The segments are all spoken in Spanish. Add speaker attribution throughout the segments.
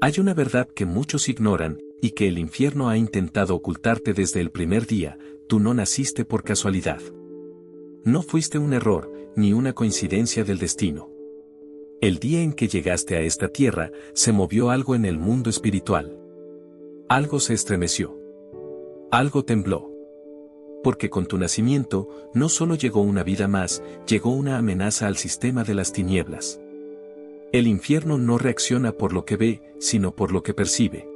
Speaker 1: Hay una verdad que muchos ignoran, y que el infierno ha intentado ocultarte desde el primer día: tú no naciste por casualidad. No fuiste un error, ni una coincidencia del destino. El día en que llegaste a esta tierra, se movió algo en el mundo espiritual. Algo se estremeció. Algo tembló. Porque con tu nacimiento, no solo llegó una vida más, llegó una amenaza al sistema de las tinieblas. El infierno no reacciona por lo que ve, sino por lo que percibe.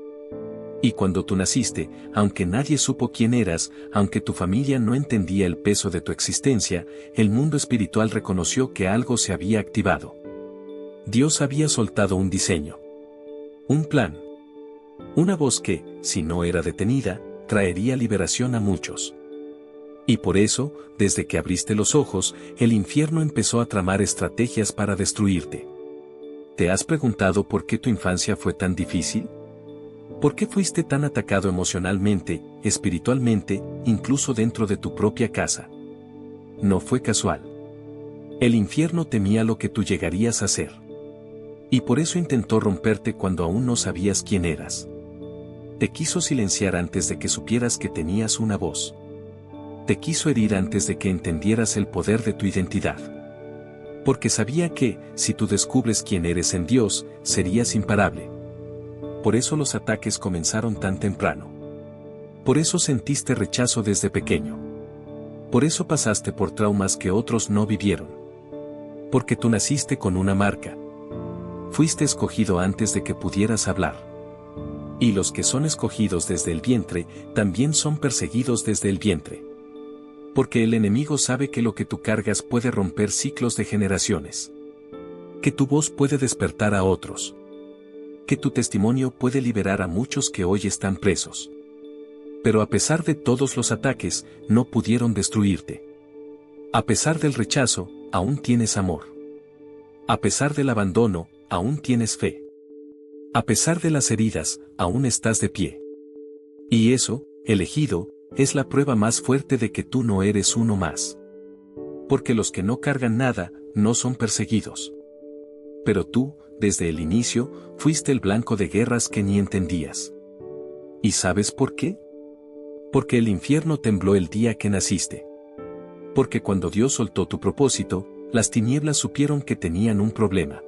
Speaker 1: Y cuando tú naciste, aunque nadie supo quién eras, aunque tu familia no entendía el peso de tu existencia, el mundo espiritual reconoció que algo se había activado. Dios había soltado un diseño. Un plan. Una voz que, si no era detenida, traería liberación a muchos. Y por eso, desde que abriste los ojos, el infierno empezó a tramar estrategias para destruirte. ¿Te has preguntado por qué tu infancia fue tan difícil? ¿Por qué fuiste tan atacado emocionalmente, espiritualmente, incluso dentro de tu propia casa? No fue casual. El infierno temía lo que tú llegarías a ser. Y por eso intentó romperte cuando aún no sabías quién eras. Te quiso silenciar antes de que supieras que tenías una voz. Te quiso herir antes de que entendieras el poder de tu identidad. Porque sabía que, si tú descubres quién eres en Dios, serías imparable. Por eso los ataques comenzaron tan temprano. Por eso sentiste rechazo desde pequeño. Por eso pasaste por traumas que otros no vivieron. Porque tú naciste con una marca. Fuiste escogido antes de que pudieras hablar. Y los que son escogidos desde el vientre, también son perseguidos desde el vientre. Porque el enemigo sabe que lo que tú cargas puede romper ciclos de generaciones. Que tu voz puede despertar a otros. Que tu testimonio puede liberar a muchos que hoy están presos. Pero a pesar de todos los ataques, no pudieron destruirte. A pesar del rechazo, aún tienes amor. A pesar del abandono, aún tienes fe. A pesar de las heridas, aún estás de pie. Y eso, elegido, es la prueba más fuerte de que tú no eres uno más. Porque los que no cargan nada, no son perseguidos. Pero tú, desde el inicio, fuiste el blanco de guerras que ni entendías. ¿Y sabes por qué? Porque el infierno tembló el día que naciste. Porque cuando Dios soltó tu propósito, las tinieblas supieron que tenían un problema.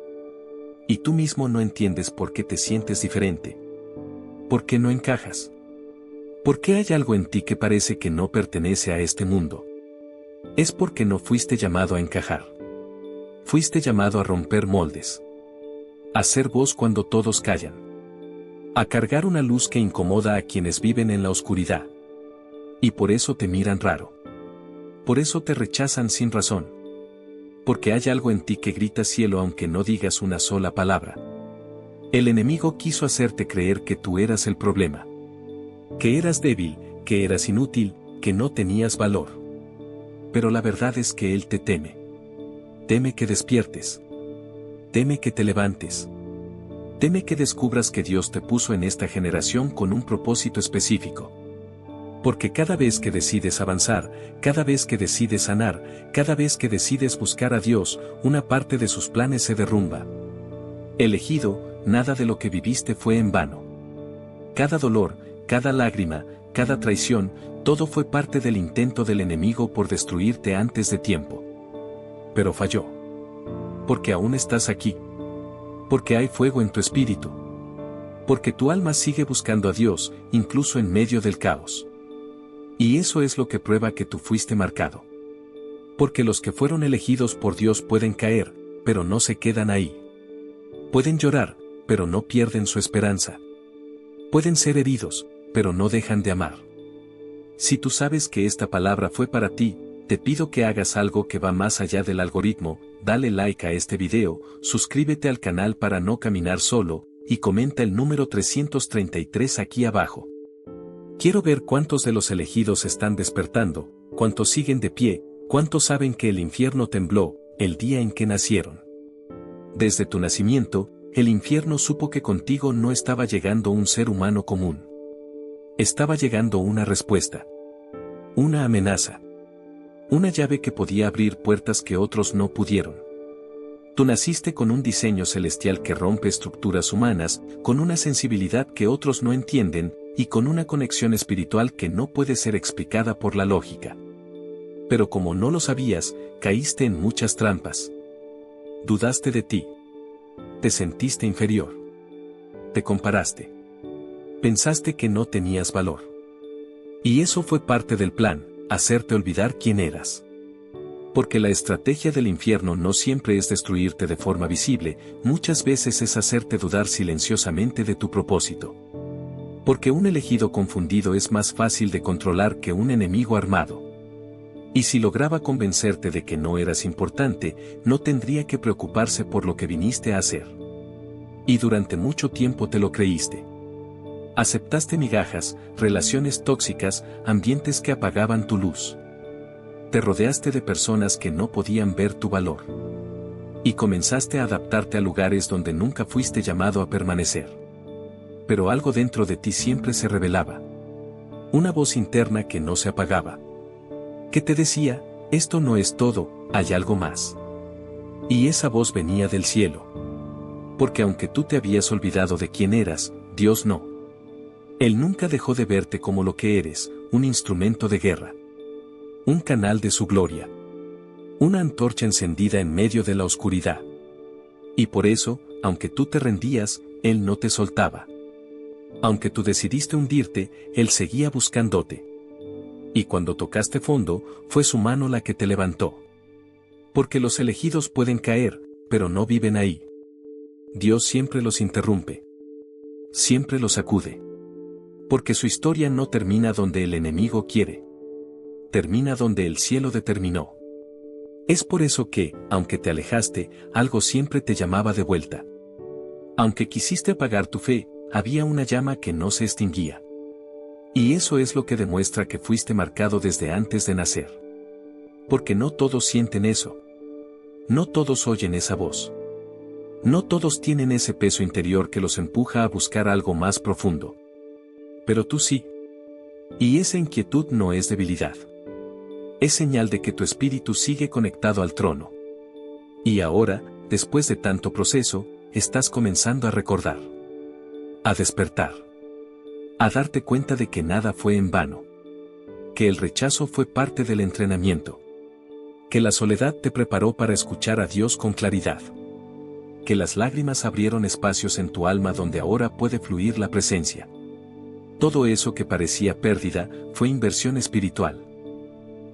Speaker 1: Y tú mismo no entiendes por qué te sientes diferente. ¿Por qué no encajas? ¿Por qué hay algo en ti que parece que no pertenece a este mundo? Es porque no fuiste llamado a encajar. Fuiste llamado a romper moldes. A ser voz cuando todos callan. A cargar una luz que incomoda a quienes viven en la oscuridad. Y por eso te miran raro. Por eso te rechazan sin razón. Porque hay algo en ti que grita cielo aunque no digas una sola palabra. El enemigo quiso hacerte creer que tú eras el problema. Que eras débil, que eras inútil, que no tenías valor. Pero la verdad es que él te teme. Teme que despiertes. Teme que te levantes. Teme que descubras que Dios te puso en esta generación con un propósito específico. Porque cada vez que decides avanzar, cada vez que decides sanar, cada vez que decides buscar a Dios, una parte de sus planes se derrumba. Elegido, nada de lo que viviste fue en vano. Cada dolor, cada lágrima, cada traición, todo fue parte del intento del enemigo por destruirte antes de tiempo. Pero falló. Porque aún estás aquí. Porque hay fuego en tu espíritu. Porque tu alma sigue buscando a Dios, incluso en medio del caos. Y eso es lo que prueba que tú fuiste marcado. Porque los que fueron elegidos por Dios pueden caer, pero no se quedan ahí. Pueden llorar, pero no pierden su esperanza. Pueden ser heridos, pero no dejan de amar. Si tú sabes que esta palabra fue para ti, te pido que hagas algo que va más allá del algoritmo: dale like a este video, suscríbete al canal para no caminar solo, y comenta el número 333 aquí abajo. Quiero ver cuántos de los elegidos están despertando, cuántos siguen de pie, cuántos saben que el infierno tembló el día en que nacieron. Desde tu nacimiento, el infierno supo que contigo no estaba llegando un ser humano común. Estaba llegando una respuesta. Una amenaza. Una llave que podía abrir puertas que otros no pudieron. Tú naciste con un diseño celestial que rompe estructuras humanas, con una sensibilidad que otros no entienden, y con una conexión espiritual que no puede ser explicada por la lógica. Pero como no lo sabías, caíste en muchas trampas. Dudaste de ti. Te sentiste inferior. Te comparaste. Pensaste que no tenías valor. Y eso fue parte del plan, hacerte olvidar quién eras. Porque la estrategia del infierno no siempre es destruirte de forma visible, muchas veces es hacerte dudar silenciosamente de tu propósito. Porque un elegido confundido es más fácil de controlar que un enemigo armado. Y si lograba convencerte de que no eras importante, no tendría que preocuparse por lo que viniste a hacer. Y durante mucho tiempo te lo creíste. Aceptaste migajas, relaciones tóxicas, ambientes que apagaban tu luz. Te rodeaste de personas que no podían ver tu valor. Y comenzaste a adaptarte a lugares donde nunca fuiste llamado a permanecer. Pero algo dentro de ti siempre se revelaba. Una voz interna que no se apagaba. Que te decía, esto no es todo, hay algo más. Y esa voz venía del cielo. Porque aunque tú te habías olvidado de quién eras, Dios no. Él nunca dejó de verte como lo que eres, un instrumento de guerra. Un canal de su gloria. Una antorcha encendida en medio de la oscuridad. Y por eso, aunque tú te rendías, Él no te soltaba. Aunque tú decidiste hundirte, Él seguía buscándote. Y cuando tocaste fondo, fue su mano la que te levantó. Porque los elegidos pueden caer, pero no viven ahí. Dios siempre los interrumpe. Siempre los sacude. Porque su historia no termina donde el enemigo quiere. Termina donde el cielo determinó. Es por eso que, aunque te alejaste, algo siempre te llamaba de vuelta. Aunque quisiste apagar tu fe, había una llama que no se extinguía. Y eso es lo que demuestra que fuiste marcado desde antes de nacer. Porque no todos sienten eso. No todos oyen esa voz. No todos tienen ese peso interior que los empuja a buscar algo más profundo. Pero tú sí. Y esa inquietud no es debilidad. Es señal de que tu espíritu sigue conectado al trono. Y ahora, después de tanto proceso, estás comenzando a recordar. A despertar. A darte cuenta de que nada fue en vano. Que el rechazo fue parte del entrenamiento. Que la soledad te preparó para escuchar a Dios con claridad. Que las lágrimas abrieron espacios en tu alma donde ahora puede fluir la presencia. Todo eso que parecía pérdida, fue inversión espiritual.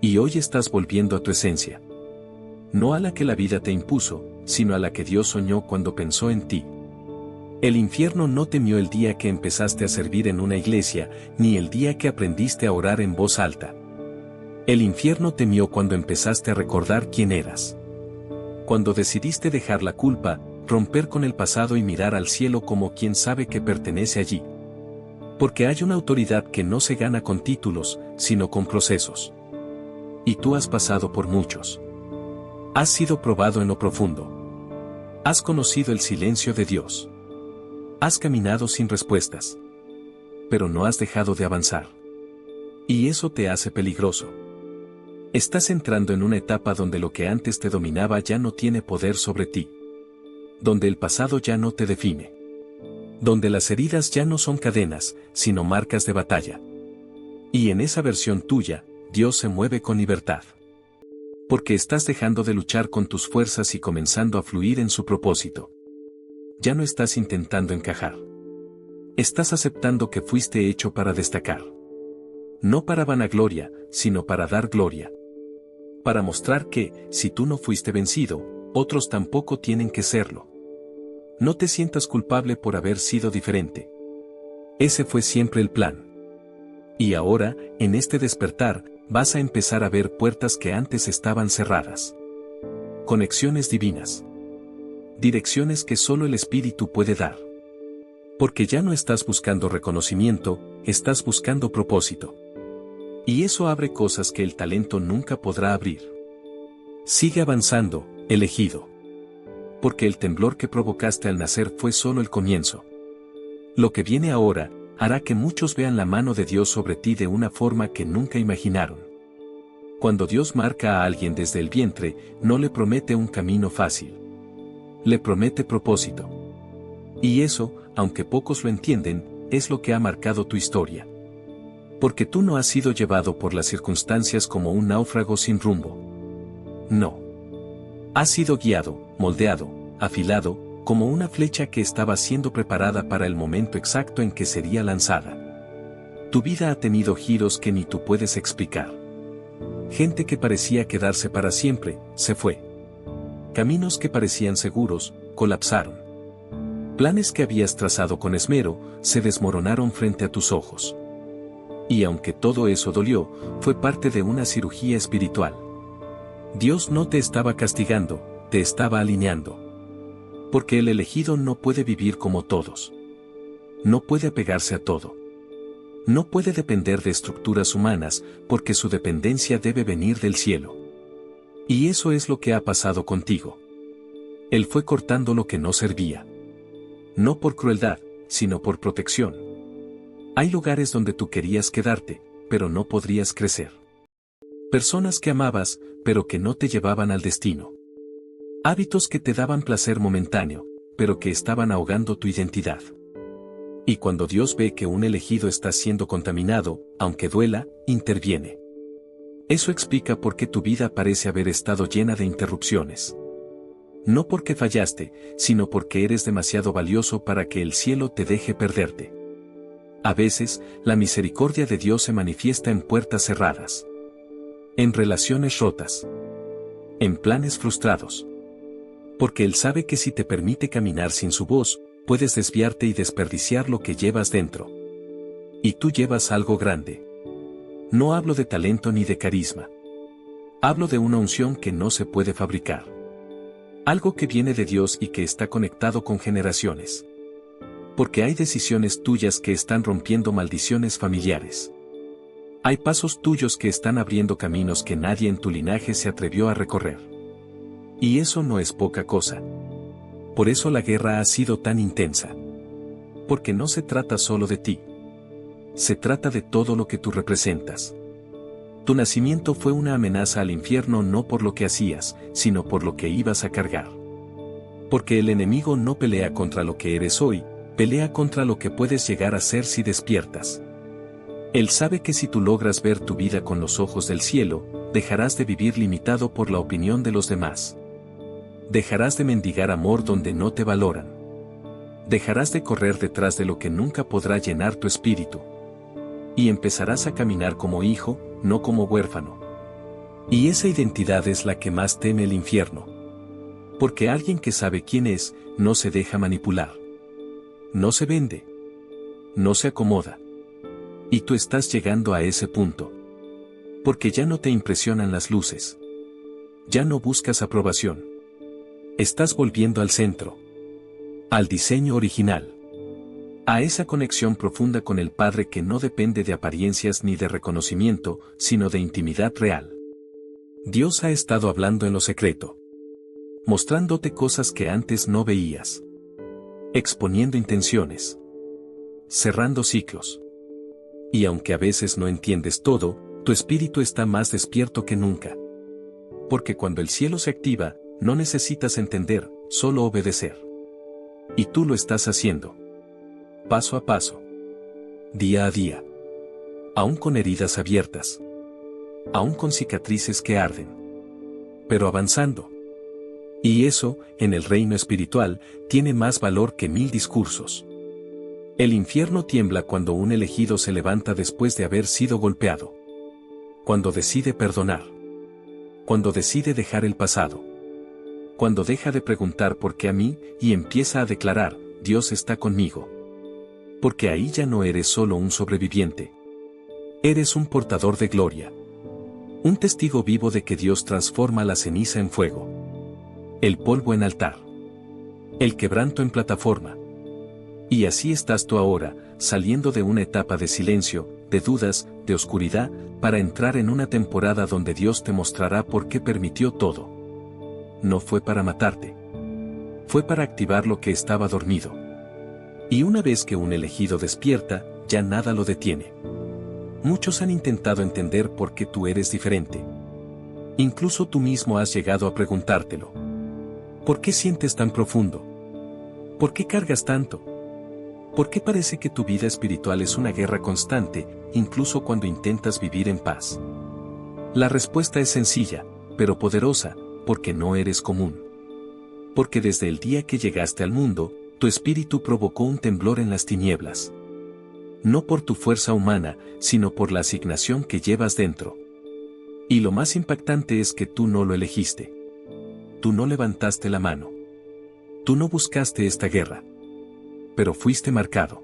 Speaker 1: Y hoy estás volviendo a tu esencia. No a la que la vida te impuso, sino a la que Dios soñó cuando pensó en ti. El infierno no temió el día que empezaste a servir en una iglesia, ni el día que aprendiste a orar en voz alta. El infierno temió cuando empezaste a recordar quién eras. Cuando decidiste dejar la culpa, romper con el pasado y mirar al cielo como quien sabe que pertenece allí. Porque hay una autoridad que no se gana con títulos, sino con procesos. Y tú has pasado por muchos. Has sido probado en lo profundo. Has conocido el silencio de Dios. Has caminado sin respuestas. Pero no has dejado de avanzar. Y eso te hace peligroso. Estás entrando en una etapa donde lo que antes te dominaba ya no tiene poder sobre ti. Donde el pasado ya no te define. Donde las heridas ya no son cadenas, sino marcas de batalla. Y en esa versión tuya, Dios se mueve con libertad. Porque estás dejando de luchar con tus fuerzas y comenzando a fluir en su propósito. Ya no estás intentando encajar. Estás aceptando que fuiste hecho para destacar. No para vanagloria, sino para dar gloria. Para mostrar que, si tú no fuiste vencido, otros tampoco tienen que serlo. No te sientas culpable por haber sido diferente. Ese fue siempre el plan. Y ahora, en este despertar, vas a empezar a ver puertas que antes estaban cerradas. Conexiones divinas. Direcciones que solo el Espíritu puede dar. Porque ya no estás buscando reconocimiento, estás buscando propósito. Y eso abre cosas que el talento nunca podrá abrir. Sigue avanzando, elegido. Porque el temblor que provocaste al nacer fue solo el comienzo. Lo que viene ahora, hará que muchos vean la mano de Dios sobre ti de una forma que nunca imaginaron. Cuando Dios marca a alguien desde el vientre, no le promete un camino fácil. Le promete propósito. Y eso, aunque pocos lo entienden, es lo que ha marcado tu historia. Porque tú no has sido llevado por las circunstancias como un náufrago sin rumbo. No. Has sido guiado, moldeado, afilado, como una flecha que estaba siendo preparada para el momento exacto en que sería lanzada. Tu vida ha tenido giros que ni tú puedes explicar. Gente que parecía quedarse para siempre, se fue. Caminos que parecían seguros, colapsaron. Planes que habías trazado con esmero, se desmoronaron frente a tus ojos. Y aunque todo eso dolió, fue parte de una cirugía espiritual. Dios no te estaba castigando, te estaba alineando. Porque el elegido no puede vivir como todos. No puede apegarse a todo. No puede depender de estructuras humanas, porque su dependencia debe venir del cielo. Y eso es lo que ha pasado contigo. Él fue cortando lo que no servía. No por crueldad, sino por protección. Hay lugares donde tú querías quedarte, pero no podrías crecer. Personas que amabas, pero que no te llevaban al destino. Hábitos que te daban placer momentáneo, pero que estaban ahogando tu identidad. Y cuando Dios ve que un elegido está siendo contaminado, aunque duela, interviene. Eso explica por qué tu vida parece haber estado llena de interrupciones. No porque fallaste, sino porque eres demasiado valioso para que el cielo te deje perderte. A veces, la misericordia de Dios se manifiesta en puertas cerradas. En relaciones rotas. En planes frustrados. Porque Él sabe que si te permite caminar sin su voz, puedes desviarte y desperdiciar lo que llevas dentro. Y tú llevas algo grande. No hablo de talento ni de carisma. Hablo de una unción que no se puede fabricar. Algo que viene de Dios y que está conectado con generaciones. Porque hay decisiones tuyas que están rompiendo maldiciones familiares. Hay pasos tuyos que están abriendo caminos que nadie en tu linaje se atrevió a recorrer. Y eso no es poca cosa. Por eso la guerra ha sido tan intensa. Porque no se trata solo de ti. Se trata de todo lo que tú representas. Tu nacimiento fue una amenaza al infierno no por lo que hacías, sino por lo que ibas a cargar. Porque el enemigo no pelea contra lo que eres hoy, pelea contra lo que puedes llegar a ser si despiertas. Él sabe que si tú logras ver tu vida con los ojos del cielo, dejarás de vivir limitado por la opinión de los demás. Dejarás de mendigar amor donde no te valoran. Dejarás de correr detrás de lo que nunca podrá llenar tu espíritu. Y empezarás a caminar como hijo, no como huérfano. Y esa identidad es la que más teme el infierno. Porque alguien que sabe quién es, no se deja manipular. No se vende. No se acomoda. Y tú estás llegando a ese punto. Porque ya no te impresionan las luces. Ya no buscas aprobación. Estás volviendo al centro. Al diseño original. A esa conexión profunda con el Padre que no depende de apariencias ni de reconocimiento, sino de intimidad real. Dios ha estado hablando en lo secreto. Mostrándote cosas que antes no veías. Exponiendo intenciones. Cerrando ciclos. Y aunque a veces no entiendes todo, tu espíritu está más despierto que nunca. Porque cuando el cielo se activa, no necesitas entender, solo obedecer. Y tú lo estás haciendo. Paso a paso. Día a día. Aún con heridas abiertas. Aún con cicatrices que arden. Pero avanzando. Y eso, en el reino espiritual, tiene más valor que 1000 discursos. El infierno tiembla cuando un elegido se levanta después de haber sido golpeado. Cuando decide perdonar. Cuando decide dejar el pasado. Cuando deja de preguntar por qué a mí y empieza a declarar, Dios está conmigo. Porque ahí ya no eres solo un sobreviviente. Eres un portador de gloria. Un testigo vivo de que Dios transforma la ceniza en fuego. El polvo en altar. El quebranto en plataforma. Y así estás tú ahora, saliendo de una etapa de silencio, de dudas, de oscuridad, para entrar en una temporada donde Dios te mostrará por qué permitió todo. No fue para matarte. Fue para activar lo que estaba dormido. Y una vez que un elegido despierta, ya nada lo detiene. Muchos han intentado entender por qué tú eres diferente. Incluso tú mismo has llegado a preguntártelo. ¿Por qué sientes tan profundo? ¿Por qué cargas tanto? ¿Por qué parece que tu vida espiritual es una guerra constante, incluso cuando intentas vivir en paz? La respuesta es sencilla, pero poderosa, porque no eres común. Porque desde el día que llegaste al mundo, tu espíritu provocó un temblor en las tinieblas. No por tu fuerza humana, sino por la asignación que llevas dentro. Y lo más impactante es que tú no lo elegiste. Tú no levantaste la mano. Tú no buscaste esta guerra. Pero fuiste marcado.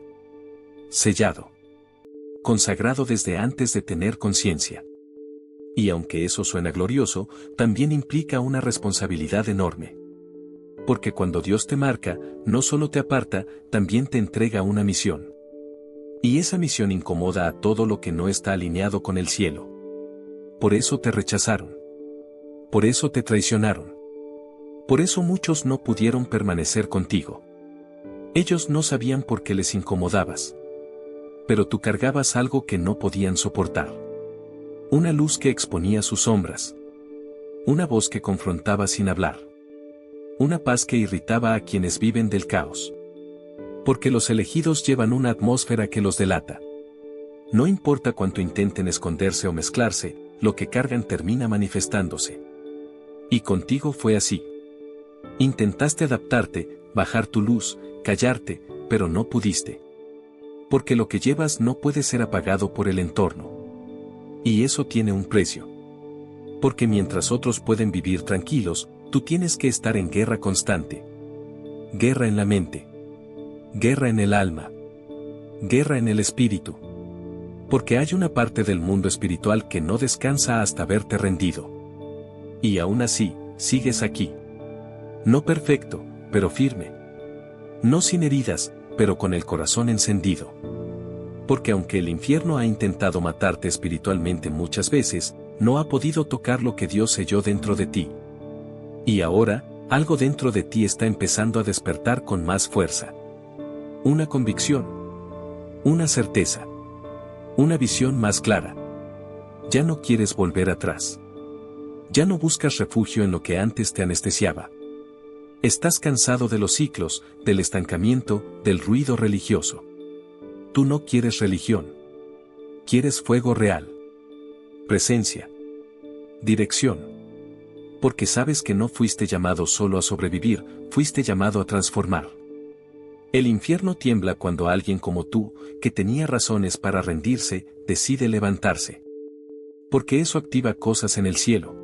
Speaker 1: Sellado. Consagrado desde antes de tener conciencia. Y aunque eso suena glorioso, también implica una responsabilidad enorme. Porque cuando Dios te marca, no solo te aparta, también te entrega una misión. Y esa misión incomoda a todo lo que no está alineado con el cielo. Por eso te rechazaron. Por eso te traicionaron. Por eso muchos no pudieron permanecer contigo. Ellos no sabían por qué les incomodabas. Pero tú cargabas algo que no podían soportar. Una luz que exponía sus sombras. Una voz que confrontaba sin hablar. Una paz que irritaba a quienes viven del caos. Porque los elegidos llevan una atmósfera que los delata. No importa cuánto intenten esconderse o mezclarse, lo que cargan termina manifestándose. Y contigo fue así. Intentaste adaptarte, bajar tu luz, callarte, pero no pudiste. Porque lo que llevas no puede ser apagado por el entorno. Y eso tiene un precio. Porque mientras otros pueden vivir tranquilos, tú tienes que estar en guerra constante. Guerra en la mente. Guerra en el alma. Guerra en el espíritu. Porque hay una parte del mundo espiritual que no descansa hasta verte rendido. Y aún así, sigues aquí. No perfecto, pero firme. No sin heridas, pero con el corazón encendido. Porque aunque el infierno ha intentado matarte espiritualmente muchas veces, no ha podido tocar lo que Dios selló dentro de ti. Y ahora, algo dentro de ti está empezando a despertar con más fuerza. Una convicción. Una certeza. Una visión más clara. Ya no quieres volver atrás. Ya no buscas refugio en lo que antes te anestesiaba. Estás cansado de los ciclos, del estancamiento, del ruido religioso. Tú no quieres religión. Quieres fuego real. Presencia. Dirección. Porque sabes que no fuiste llamado solo a sobrevivir, fuiste llamado a transformar. El infierno tiembla cuando alguien como tú, que tenía razones para rendirse, decide levantarse. Porque eso activa cosas en el cielo.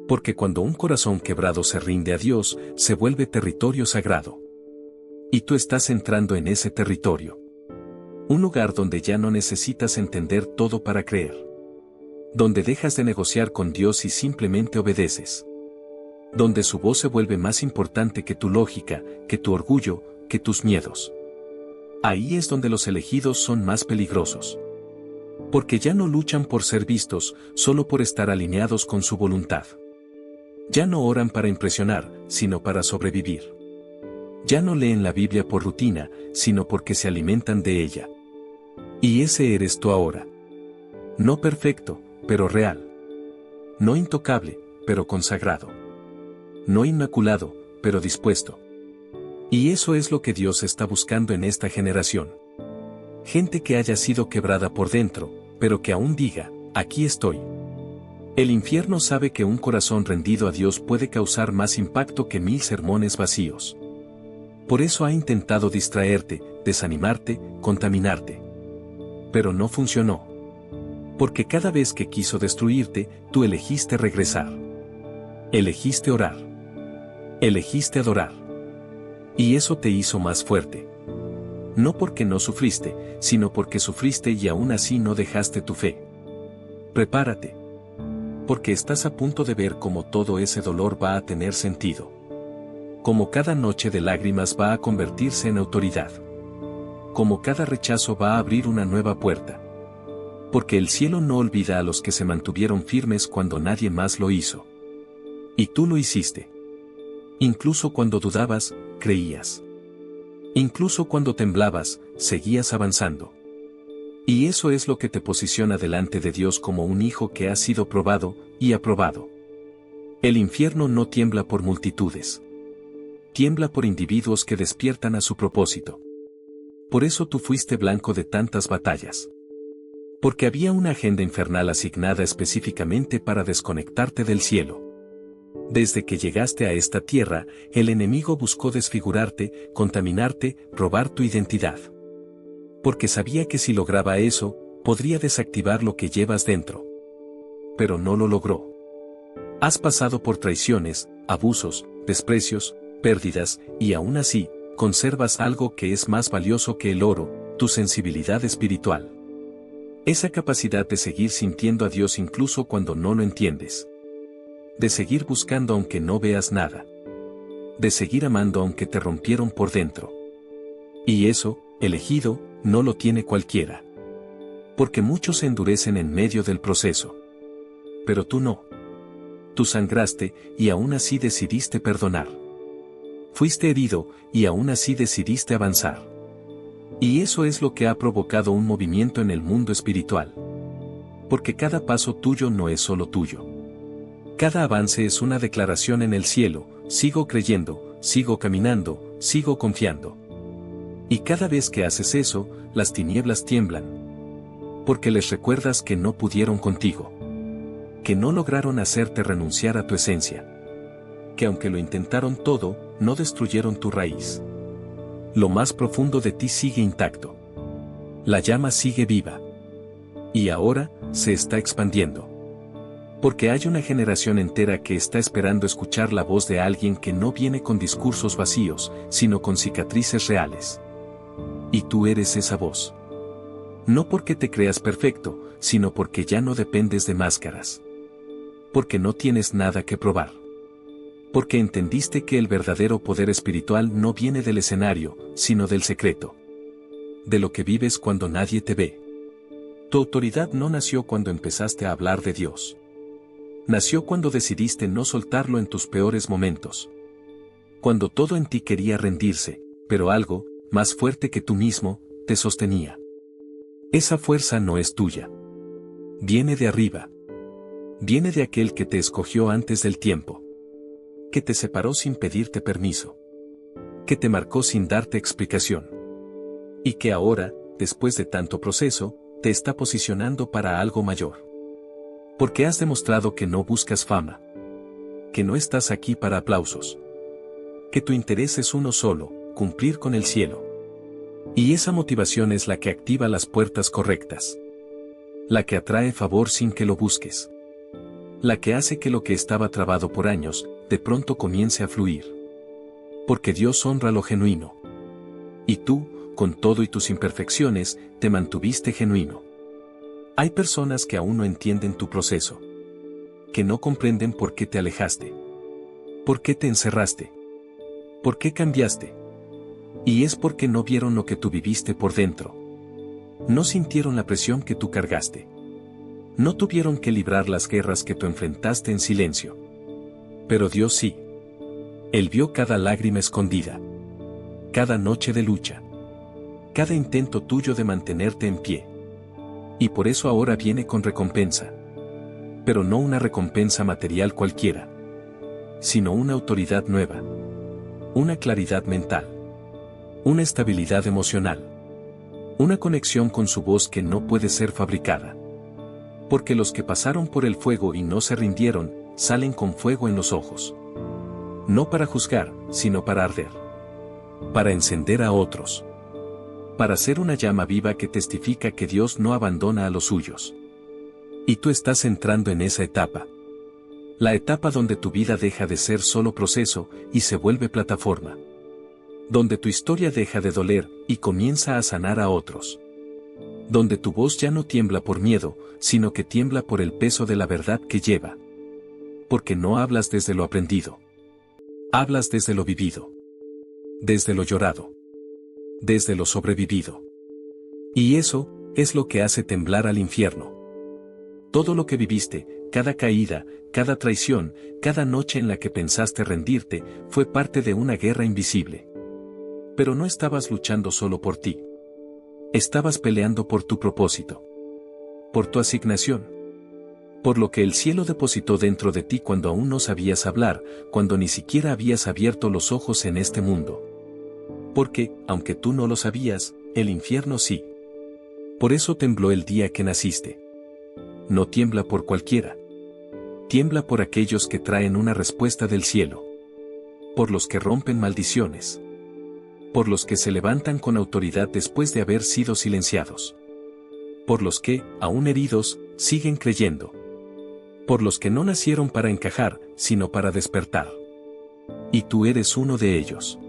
Speaker 1: Porque cuando un corazón quebrado se rinde a Dios, se vuelve territorio sagrado. Y tú estás entrando en ese territorio. Un lugar donde ya no necesitas entender todo para creer. Donde dejas de negociar con Dios y simplemente obedeces. Donde su voz se vuelve más importante que tu lógica, que tu orgullo, que tus miedos. Ahí es donde los elegidos son más peligrosos. Porque ya no luchan por ser vistos, solo por estar alineados con su voluntad. Ya no oran para impresionar, sino para sobrevivir. Ya no leen la Biblia por rutina, sino porque se alimentan de ella. Y ese eres tú ahora. No perfecto, pero real. No intocable, pero consagrado. No inmaculado, pero dispuesto. Y eso es lo que Dios está buscando en esta generación. Gente que haya sido quebrada por dentro, pero que aún diga, aquí estoy. El infierno sabe que un corazón rendido a Dios puede causar más impacto que 1000 sermones vacíos. Por eso ha intentado distraerte, desanimarte, contaminarte. Pero no funcionó. Porque cada vez que quiso destruirte, tú elegiste regresar. Elegiste orar. Elegiste adorar. Y eso te hizo más fuerte. No porque no sufriste, sino porque sufriste y aún así no dejaste tu fe. Prepárate. Porque estás a punto de ver cómo todo ese dolor va a tener sentido. Como cada noche de lágrimas va a convertirse en autoridad. Como cada rechazo va a abrir una nueva puerta. Porque el cielo no olvida a los que se mantuvieron firmes cuando nadie más lo hizo. Y tú lo hiciste. Incluso cuando dudabas, creías. Incluso cuando temblabas, seguías avanzando. Y eso es lo que te posiciona delante de Dios como un hijo que ha sido probado y aprobado. El infierno no tiembla por multitudes. tiembla por individuos que despiertan a su propósito. Por eso tú fuiste blanco de tantas batallas. Porque había una agenda infernal asignada específicamente para desconectarte del cielo. Desde que llegaste a esta tierra, el enemigo buscó desfigurarte, contaminarte, robar tu identidad. Porque sabía que si lograba eso, podría desactivar lo que llevas dentro. Pero no lo logró. Has pasado por traiciones, abusos, desprecios, pérdidas, y aún así, conservas algo que es más valioso que el oro, tu sensibilidad espiritual. Esa capacidad de seguir sintiendo a Dios incluso cuando no lo entiendes. De seguir buscando aunque no veas nada. De seguir amando aunque te rompieron por dentro. Y eso, elegido, no lo tiene cualquiera. Porque muchos se endurecen en medio del proceso. Pero tú no. Tú sangraste, y aún así decidiste perdonar. Fuiste herido, y aún así decidiste avanzar. Y eso es lo que ha provocado un movimiento en el mundo espiritual. Porque cada paso tuyo no es solo tuyo. Cada avance es una declaración en el cielo: sigo creyendo, sigo caminando, sigo confiando. Y cada vez que haces eso, las tinieblas tiemblan. Porque les recuerdas que no pudieron contigo. Que no lograron hacerte renunciar a tu esencia. Que aunque lo intentaron todo, no destruyeron tu raíz. Lo más profundo de ti sigue intacto. La llama sigue viva. Y ahora, se está expandiendo. Porque hay una generación entera que está esperando escuchar la voz de alguien que no viene con discursos vacíos, sino con cicatrices reales. Y tú eres esa voz. No porque te creas perfecto, sino porque ya no dependes de máscaras. Porque no tienes nada que probar. Porque entendiste que el verdadero poder espiritual no viene del escenario, sino del secreto. De lo que vives cuando nadie te ve. Tu autoridad no nació cuando empezaste a hablar de Dios. Nació cuando decidiste no soltarlo en tus peores momentos. Cuando todo en ti quería rendirse, pero algo, más fuerte que tú mismo, te sostenía. Esa fuerza no es tuya. Viene de arriba. Viene de aquel que te escogió antes del tiempo. Que te separó sin pedirte permiso. Que te marcó sin darte explicación. Y que ahora, después de tanto proceso, te está posicionando para algo mayor. Porque has demostrado que no buscas fama. Que no estás aquí para aplausos. Que tu interés es uno solo: cumplir con el cielo. Y esa motivación es la que activa las puertas correctas. La que atrae favor sin que lo busques. La que hace que lo que estaba trabado por años, de pronto comience a fluir. Porque Dios honra lo genuino. Y tú, con todo y tus imperfecciones, te mantuviste genuino. Hay personas que aún no entienden tu proceso. Que no comprenden por qué te alejaste. Por qué te encerraste. Por qué cambiaste. Y es porque no vieron lo que tú viviste por dentro. No sintieron la presión que tú cargaste. No tuvieron que librar las guerras que tú enfrentaste en silencio. Pero Dios sí. Él vio cada lágrima escondida. Cada noche de lucha. Cada intento tuyo de mantenerte en pie. Y por eso ahora viene con recompensa. Pero no una recompensa material cualquiera. Sino una autoridad nueva. Una claridad mental. Una estabilidad emocional. Una conexión con su voz que no puede ser fabricada. Porque los que pasaron por el fuego y no se rindieron, salen con fuego en los ojos. No para juzgar, sino para arder. Para encender a otros. Para ser una llama viva que testifica que Dios no abandona a los suyos. Y tú estás entrando en esa etapa. La etapa donde tu vida deja de ser solo proceso y se vuelve plataforma. Donde tu historia deja de doler y comienza a sanar a otros. Donde tu voz ya no tiembla por miedo, sino que tiembla por el peso de la verdad que lleva. Porque no hablas desde lo aprendido. Hablas desde lo vivido. Desde lo llorado. Desde lo sobrevivido. Y eso es lo que hace temblar al infierno. Todo lo que viviste, cada caída, cada traición, cada noche en la que pensaste rendirte, fue parte de una guerra invisible. Pero no estabas luchando solo por ti. Estabas peleando por tu propósito. Por tu asignación. Por lo que el cielo depositó dentro de ti cuando aún no sabías hablar, cuando ni siquiera habías abierto los ojos en este mundo. Porque, aunque tú no lo sabías, el infierno sí. Por eso tembló el día que naciste. No tiembla por cualquiera. Tiembla por aquellos que traen una respuesta del cielo. Por los que rompen maldiciones. Por los que se levantan con autoridad después de haber sido silenciados. Por los que, aún heridos, siguen creyendo. Por los que no nacieron para encajar, sino para despertar. Y tú eres uno de ellos.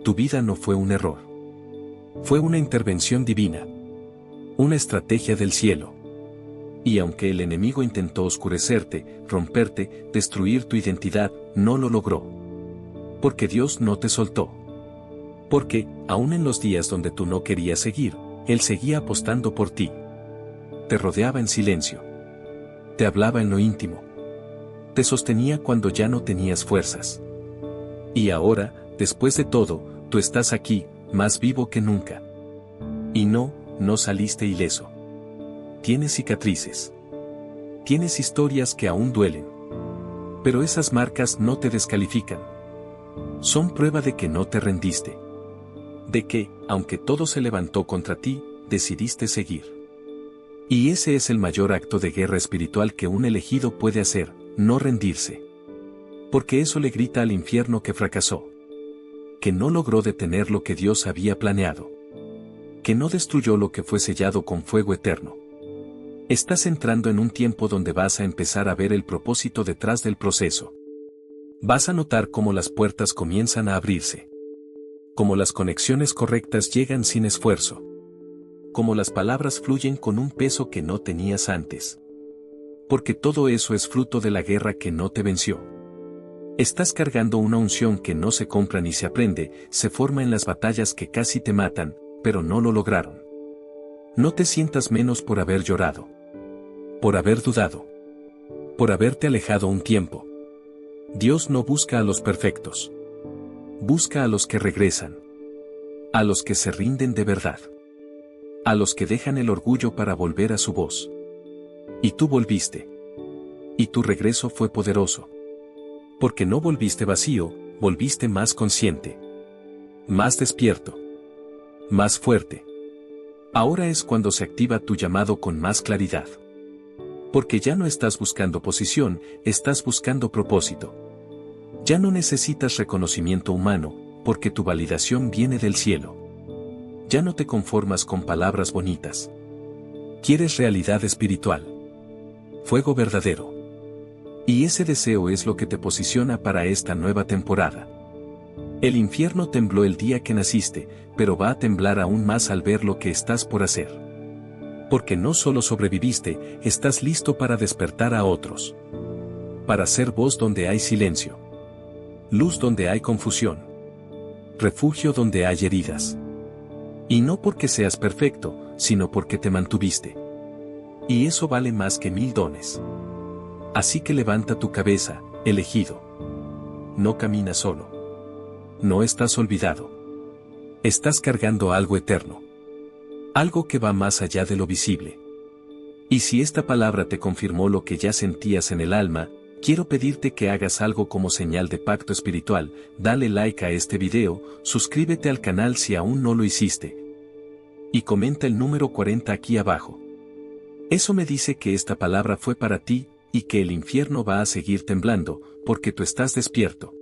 Speaker 1: Tu vida no fue un error. Fue una intervención divina. Una estrategia del cielo. Y aunque el enemigo intentó oscurecerte, romperte, destruir tu identidad, no lo logró. Porque Dios no te soltó. Porque, aún en los días donde tú no querías seguir, Él seguía apostando por ti. Te rodeaba en silencio. Te hablaba en lo íntimo. Te sostenía cuando ya no tenías fuerzas. Y ahora, después de todo, tú estás aquí, más vivo que nunca. Y no saliste ileso. Tienes cicatrices. Tienes historias que aún duelen. Pero esas marcas no te descalifican. Son prueba de que no te rendiste. De que, aunque todo se levantó contra ti, decidiste seguir. Y ese es el mayor acto de guerra espiritual que un elegido puede hacer, no rendirse. Porque eso le grita al infierno que fracasó. Que no logró detener lo que Dios había planeado. Que no destruyó lo que fue sellado con fuego eterno. Estás entrando en un tiempo donde vas a empezar a ver el propósito detrás del proceso. Vas a notar cómo las puertas comienzan a abrirse. Cómo las conexiones correctas llegan sin esfuerzo. Cómo las palabras fluyen con un peso que no tenías antes. Porque todo eso es fruto de la guerra que no te venció. Estás cargando una unción que no se compra ni se aprende, se forma en las batallas que casi te matan, pero no lo lograron. No te sientas menos por haber llorado. Por haber dudado. Por haberte alejado un tiempo. Dios no busca a los perfectos. Busca a los que regresan. A los que se rinden de verdad. A los que dejan el orgullo para volver a su voz. Y tú volviste. Y tu regreso fue poderoso. Porque no volviste vacío, volviste más consciente. Más despierto. Más fuerte. Ahora es cuando se activa tu llamado con más claridad. Porque ya no estás buscando posición, estás buscando propósito. Ya no necesitas reconocimiento humano, porque tu validación viene del cielo. Ya no te conformas con palabras bonitas. Quieres realidad espiritual. Fuego verdadero. Y ese deseo es lo que te posiciona para esta nueva temporada. El infierno tembló el día que naciste, pero va a temblar aún más al ver lo que estás por hacer. Porque no solo sobreviviste, estás listo para despertar a otros. Para ser voz donde hay silencio. Luz donde hay confusión. Refugio donde hay heridas. Y no porque seas perfecto, sino porque te mantuviste. Y eso vale más que 1000 dones. Así que levanta tu cabeza, elegido. No caminas solo. No estás olvidado. Estás cargando algo eterno. Algo que va más allá de lo visible. Y si esta palabra te confirmó lo que ya sentías en el alma, quiero pedirte que hagas algo como señal de pacto espiritual, dale like a este video, suscríbete al canal si aún no lo hiciste. Y comenta el número 40 aquí abajo. Eso me dice que esta palabra fue para ti, y que el infierno va a seguir temblando, porque tú estás despierto.